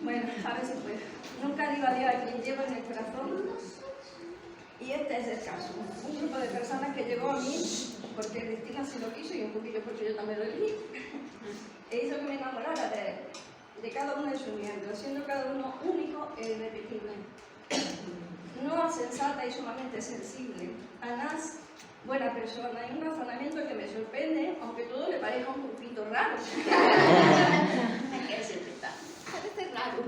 Bueno, a ver si puedo. Nunca digo adiós a quien llevo en el corazón. Y este es el caso. Un grupo de personas que llegó a mí porque el destino así lo quiso y un poquillo porque yo también lo elegí. E hizo que me enamorara de cada uno de sus miembros, siendo cada uno único e irrepetible. No sensata y sumamente sensible. Anás, buena persona, y un razonamiento que me sorprende, aunque todo le parezca un poquito raro. Que siempre está. Parece raro.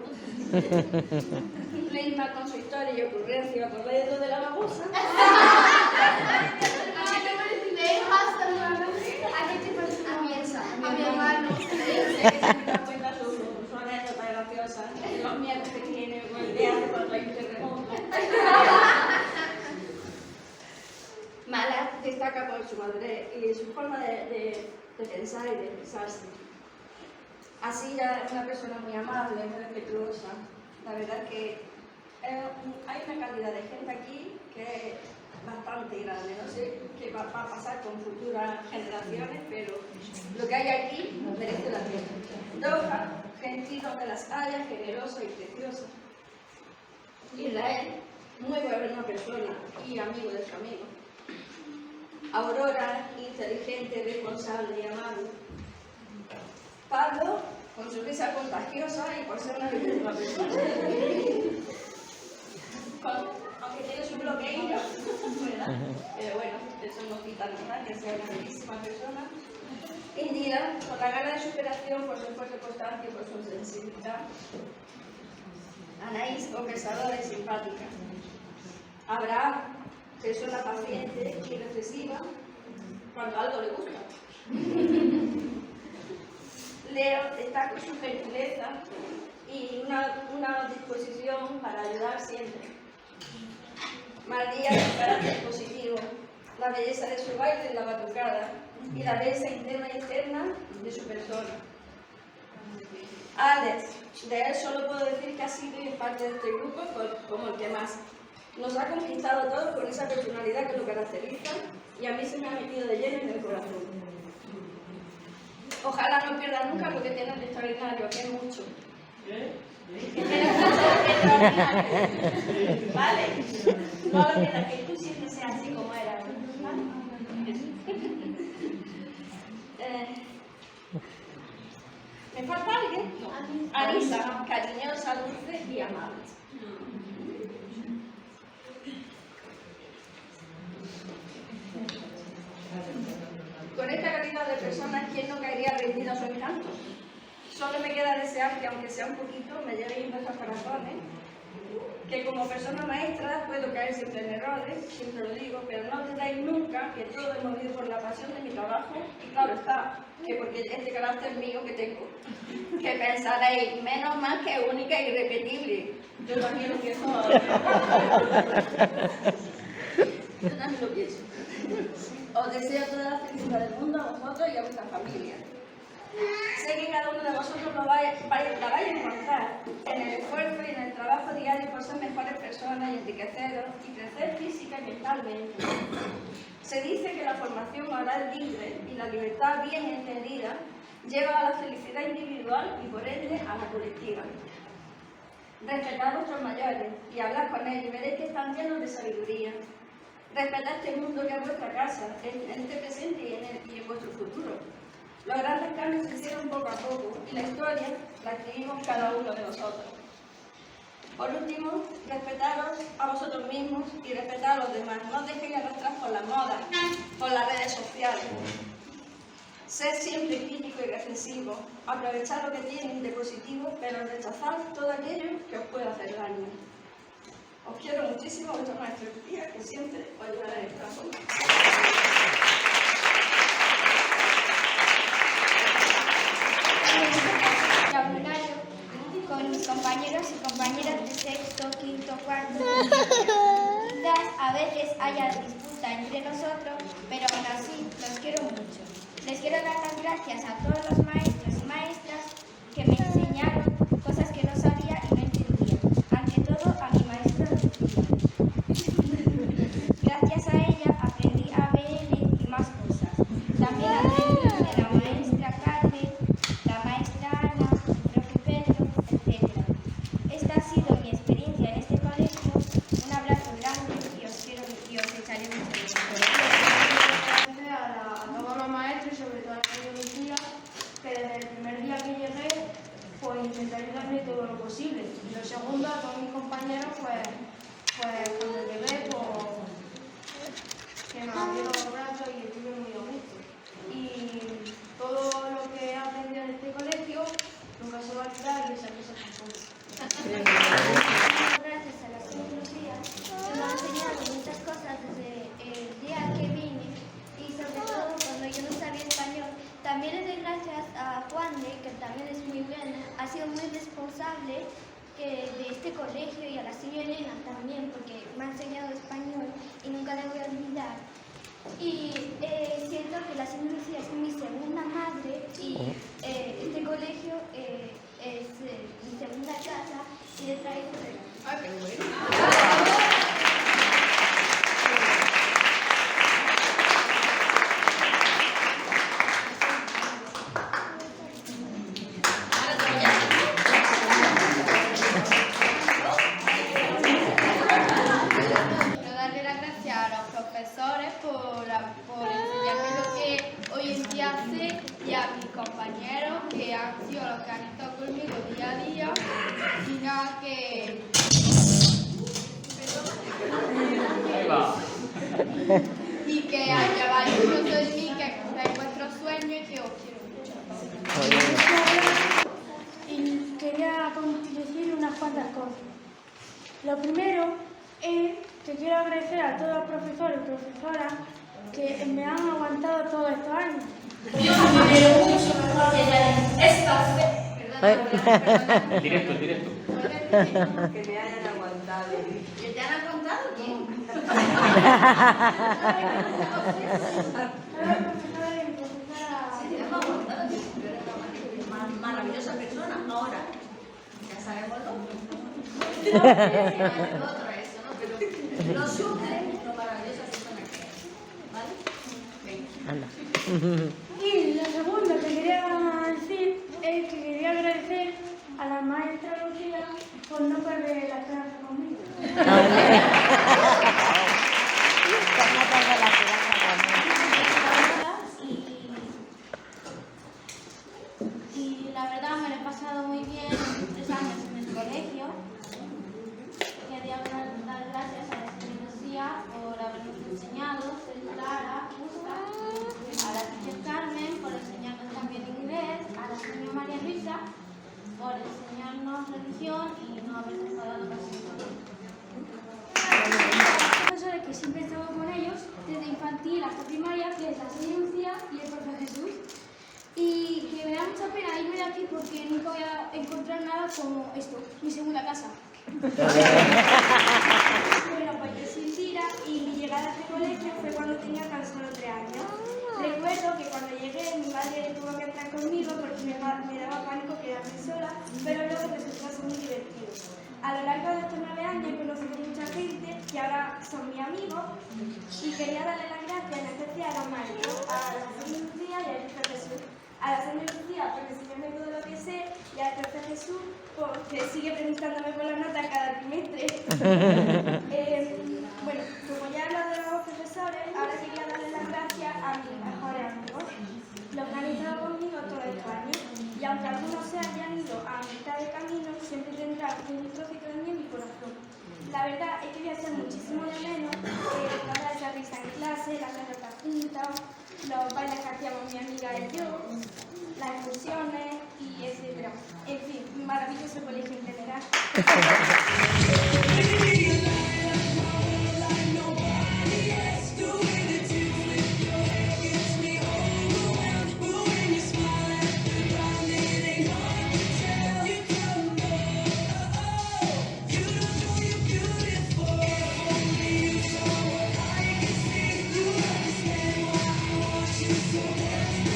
Leima con su historia y ocurrencia por dentro de la babosa. A mi hermano. Que siempre da cuenta su anécdota graciosa, los miedos que tiene, o el viaje por el terremoto. Mala destaca por su madurez y su forma de pensar y de expresarse. Así ya es una persona muy amable, muy respetuosa. La verdad es que hay una cantidad de gente aquí que es bastante grande. No sé qué va a pasar con futuras generaciones, pero lo que hay aquí merece la pena. Doha, gentil donde las haya, generosa y preciosa. Israel, muy buena persona y amigo de su amigo. Aurora, inteligente, responsable y amable. Pablo, con su risa contagiosa y por ser una bellísima persona. Aunque tiene su bloqueillo, ¿verdad? Pero bueno, eso no quita nada, que sea una bellísima persona. Indira, con la gana de superación, por su esfuerzo constante y por su sensibilidad. Anaís, conversadora y simpática. Abraham, persona paciente y reflexiva cuando algo le gusta. Leo está con su gentileza y una disposición para ayudar siempre. María, su carácter positivo, la belleza de su baile en la batucada y la belleza interna y externa de su persona. Alex, de él solo puedo decir que ha sido y es parte de este grupo como el que más. Nos ha conquistado a todos con esa personalidad que lo caracteriza y a mí se me ha metido de lleno en el corazón. Ojalá no pierda nunca lo que tiene de extraordinario, que es mucho. Que tiene mucho extraordinario. ¿Vale? No lo pierdas, que tú siempre seas así como eras. ¿Vale? ¿Me falta alguien? No. Arisa, cariñosa, dulce y amable. Con esta cantidad de personas, ¿quién no caería rendido a su encanto? Solo me queda desear que, aunque sea un poquito, me llevéis vuestros corazones, que como persona maestra puedo caer siempre en errores, siempre lo digo, pero no olvidéis nunca que todo es movido por la pasión de mi trabajo, y claro está, que porque este carácter mío que tengo, que pensaréis, menos mal que es única e irrepetible. Yo también lo pienso. Yo también lo pienso. Os deseo toda la felicidad del mundo a vosotros y a vuestra familia. Sé que cada uno de vosotros la vais a encontrar en el esfuerzo y en el trabajo diario por ser mejores personas y enriqueceros y crecer física y mentalmente. Se dice que la formación oral libre y la libertad bien entendida lleva a la felicidad individual y por ende a la colectiva. Respetad a vuestros mayores y hablad con ellos y veréis que están llenos de sabiduría. Respetad este mundo que es vuestra casa, en este presente y en vuestro futuro. Los grandes cambios se hicieron poco a poco y la historia la escribimos cada uno de nosotros. Por último, respetaros a vosotros mismos y respetad a los demás. No os dejéis arrastrar por las modas, por las redes sociales. Sed siempre crítico y reflexivo. Aprovechad lo que tienen de positivo, pero rechazad todo aquello que os pueda hacer daño. Os quiero muchísimo, vuestro maestro Lucía, que siempre os ayudará en esta forma. Con mis compañeros y compañeras de sexto, quinto, cuarto. Quizás a veces haya disputa entre nosotros, pero aún así los quiero mucho. Les quiero dar las gracias a todos los maestros y maestras que me enseñaron cosas que no sabía y no entendía. Ante todo, a mi maestra Lucía. Gracias a ella aprendí ABN y más cosas. También aprendí de la maestra Carmen, la maestra Ana, el profe Pedro, etc. compañero, pues cuando llegué, que me abrió los brazos y estuve muy a gusto. Y todo lo que he aprendido en este colegio nunca se va a olvidar y esa cosa tampoco. Gracias a la señora Lucía, me ha enseñado muchas cosas desde el día que vine y sobre todo cuando yo no sabía español. También le doy gracias a Juan de, que también es muy buena, ha sido muy responsable de este colegio, y a la señora Elena también, porque me ha enseñado español y nunca le voy a olvidar. Y siento que la señora Lucía es mi segunda madre y este colegio es mi segunda casa y le traigo darle las gracias a los profesores por enseñarme lo que hoy en día sé, y a mis compañeros que han sido los que han estado conmigo día a día, y nada que... y que lleváis mucho de mí, que cumpláis vuestros sueños y que os quiero mucho. Y quería decir unas cuantas cosas. Lo primero es que quiero agradecer a todos los profesores y profesoras que me han aguantado todos estos años. Directo. Que me hayan aguantado. ¿Que te han aguantado quién? Maravillosa persona. Ahora, ya sabemos lo otro eso, ¿no? Pero lo sufre lo maravillosa persona que es. ¿Vale? Venga. Y lo segundo que quería decir es que quería agradecer a la maestra Lucía por no perder la clase conmigo. Y la verdad me lo he pasado muy bien 3 años en el colegio. Quería dar gracias a la señora Lucía por habernos enseñado, Clara, a la señora Carmen por enseñarnos también inglés, a la señora María Luisa por enseñarnos religión y no habernos pagado casi todo. Profesores que siempre estuvo con ellos desde infantil hasta primaria, que es la señora Lucía y el profe Jesús. Y que me da mucha pena irme de aquí porque nunca voy a encontrar nada como esto, mi segunda casa. Bueno, pues yo soy Cira y mi llegada a este colegio fue cuando tenía tan solo 3 años. Recuerdo que cuando llegué mi madre tuvo que entrar conmigo porque me daba pánico quedarme sola, pero luego resultó ser muy divertido. A lo largo de estos 9 años he conocido mucha gente que ahora son mis amigos y quería darle las gracias en especial a Mario, a la señora Lucía y al profe Jesús. A la señora Lucía por enseñarme todo lo que sé y al profe Jesús porque sigue preguntándome por las notas cada trimestre. Bueno, como ya he hablado de los profesores, ahora quería darle las gracias a mis mejores amigos, los que han estado conmigo todos estos años, y aunque algunos se hayan ido a mitad de camino, siempre tendrá un trocito de mí en mi corazón. La verdad es que voy a echar muchísimo de menos toda esa risa en clase, las anécdotas juntas, los bailes que hacíamos mi amiga y yo, las excursiones y etc. En fin, maravilloso colegio en general. So